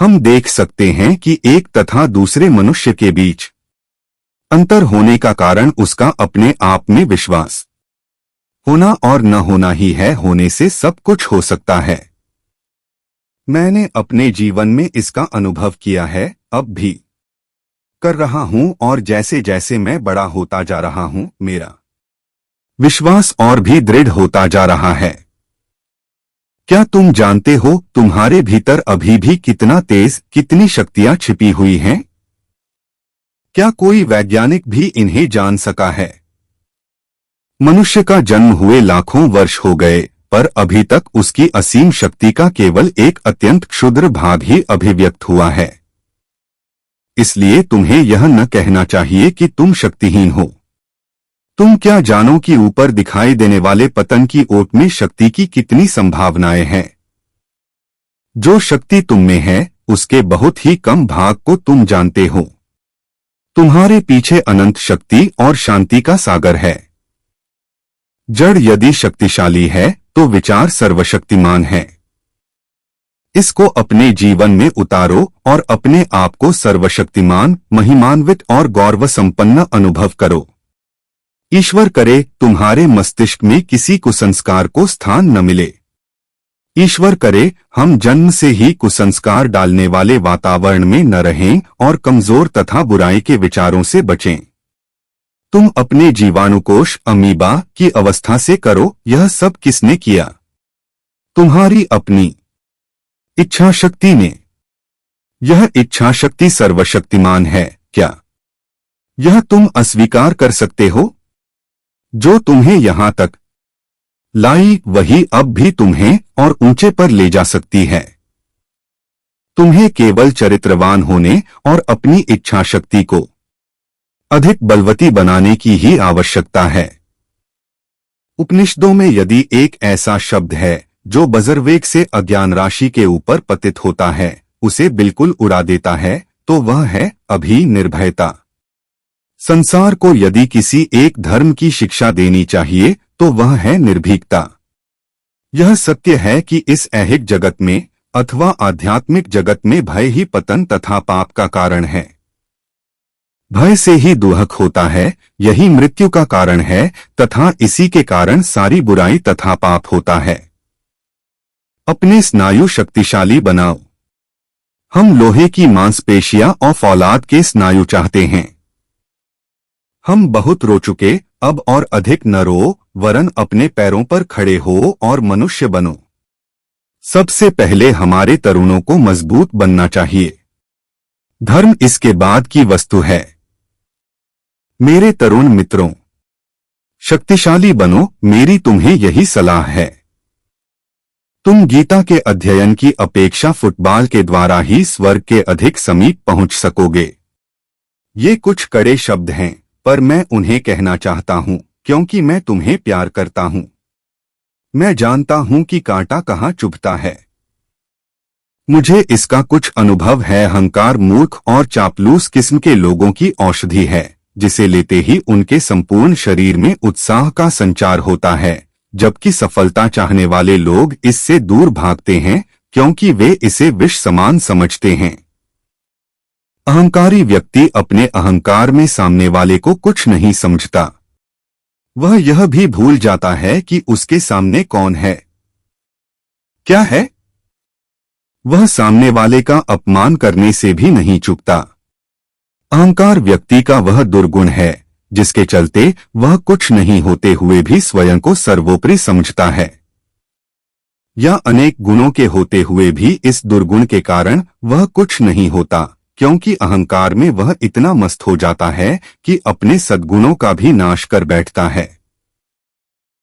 हम देख सकते हैं कि एक तथा दूसरे मनुष्य के बीच अंतर होने का कारण उसका अपने आप में विश्वास होना और न होना ही है। होने से सब कुछ हो सकता है। मैंने अपने जीवन में इसका अनुभव किया है, अब भी कर रहा हूं, और जैसे जैसे मैं बड़ा होता जा रहा हूं, मेरा विश्वास और भी दृढ़ होता जा रहा है। क्या तुम जानते हो तुम्हारे भीतर अभी भी कितना तेज, कितनी शक्तियां छिपी हुई हैं? क्या कोई वैज्ञानिक भी इन्हें जान सका है? मनुष्य का जन्म हुए लाखों वर्ष हो गए, पर अभी तक उसकी असीम शक्ति का केवल एक अत्यंत क्षुद्र भाग ही अभिव्यक्त हुआ है। इसलिए तुम्हें यह न कहना चाहिए कि तुम शक्तिहीन हो। तुम क्या जानो कि ऊपर दिखाई देने वाले पतन की ओट में शक्ति की कितनी संभावनाएं हैं? जो शक्ति तुम में है, उसके बहुत ही कम भाग को तुम जानते हो। तुम्हारे पीछे अनंत शक्ति और शांति का सागर है। जड़ यदि शक्तिशाली है तो विचार सर्वशक्तिमान है। इसको अपने जीवन में उतारो और अपने आप को सर्वशक्तिमान, महिमान्वित और गौरव संपन्न अनुभव करो। ईश्वर करे तुम्हारे मस्तिष्क में किसी कुसंस्कार को स्थान न मिले। ईश्वर करे हम जन्म से ही कुसंस्कार डालने वाले वातावरण में न रहें और कमजोर तथा बुराई के विचारों से बचें। तुम अपने जीवाणुकोश अमीबा की अवस्था से करो। यह सब किसने किया? तुम्हारी अपनी इच्छा शक्ति ने। यह इच्छा शक्ति सर्वशक्तिमान है। क्या यह तुम अस्वीकार कर सकते हो? जो तुम्हें यहां तक लाई, वही अब भी तुम्हें और ऊंचे पर ले जा सकती है। तुम्हें केवल चरित्रवान होने और अपनी इच्छा शक्ति को अधिक बलवती बनाने की ही आवश्यकता है। उपनिषदों में यदि एक ऐसा शब्द है जो बज्रवेग से अज्ञान राशि के ऊपर पतित होता है, उसे बिल्कुल उड़ा देता है, तो वह है अभी निर्भयता। संसार को यदि किसी एक धर्म की शिक्षा देनी चाहिए तो वह है निर्भीकता। यह सत्य है कि इस ऐहिक जगत में अथवा आध्यात्मिक जगत में भय ही पतन तथा पाप का कारण है। भय से ही दुहक होता है, यही मृत्यु का कारण है तथा इसी के कारण सारी बुराई तथा पाप होता है। अपने स्नायु शक्तिशाली बनाओ। हम लोहे की मांसपेशियां और फौलाद के स्नायु चाहते हैं। हम बहुत रो चुके, अब और अधिक न रो, वरन अपने पैरों पर खड़े हो और मनुष्य बनो। सबसे पहले हमारे तरुणों को मजबूत बनना चाहिए। धर्म इसके बाद की वस्तु है। मेरे तरुण मित्रों, शक्तिशाली बनो, मेरी तुम्हें यही सलाह है। तुम गीता के अध्ययन की अपेक्षा फुटबॉल के द्वारा ही स्वर्ग के अधिक समीप पहुंच सकोगे। ये कुछ कड़े शब्द हैं, पर मैं उन्हें कहना चाहता हूं क्योंकि मैं तुम्हें प्यार करता हूं। मैं जानता हूं कि कांटा कहां चुभता है। मुझे इसका कुछ अनुभव है। अहंकार मूर्ख और चापलूस किस्म के लोगों की औषधि है, जिसे लेते ही उनके संपूर्ण शरीर में उत्साह का संचार होता है, जबकि सफलता चाहने वाले लोग इससे दूर भागते हैं क्योंकि वे इसे विष समान समझते हैं। अहंकारी व्यक्ति अपने अहंकार में सामने वाले को कुछ नहीं समझता। वह यह भी भूल जाता है कि उसके सामने कौन है, क्या है। वह सामने वाले का अपमान करने से भी नहीं चूकता। अहंकार व्यक्ति का वह दुर्गुण है जिसके चलते वह कुछ नहीं होते हुए भी स्वयं को सर्वोपरि समझता है, या अनेक गुणों के होते हुए भी इस दुर्गुण के कारण वह कुछ नहीं होता, क्योंकि अहंकार में वह इतना मस्त हो जाता है कि अपने सद्गुणों का भी नाश कर बैठता है।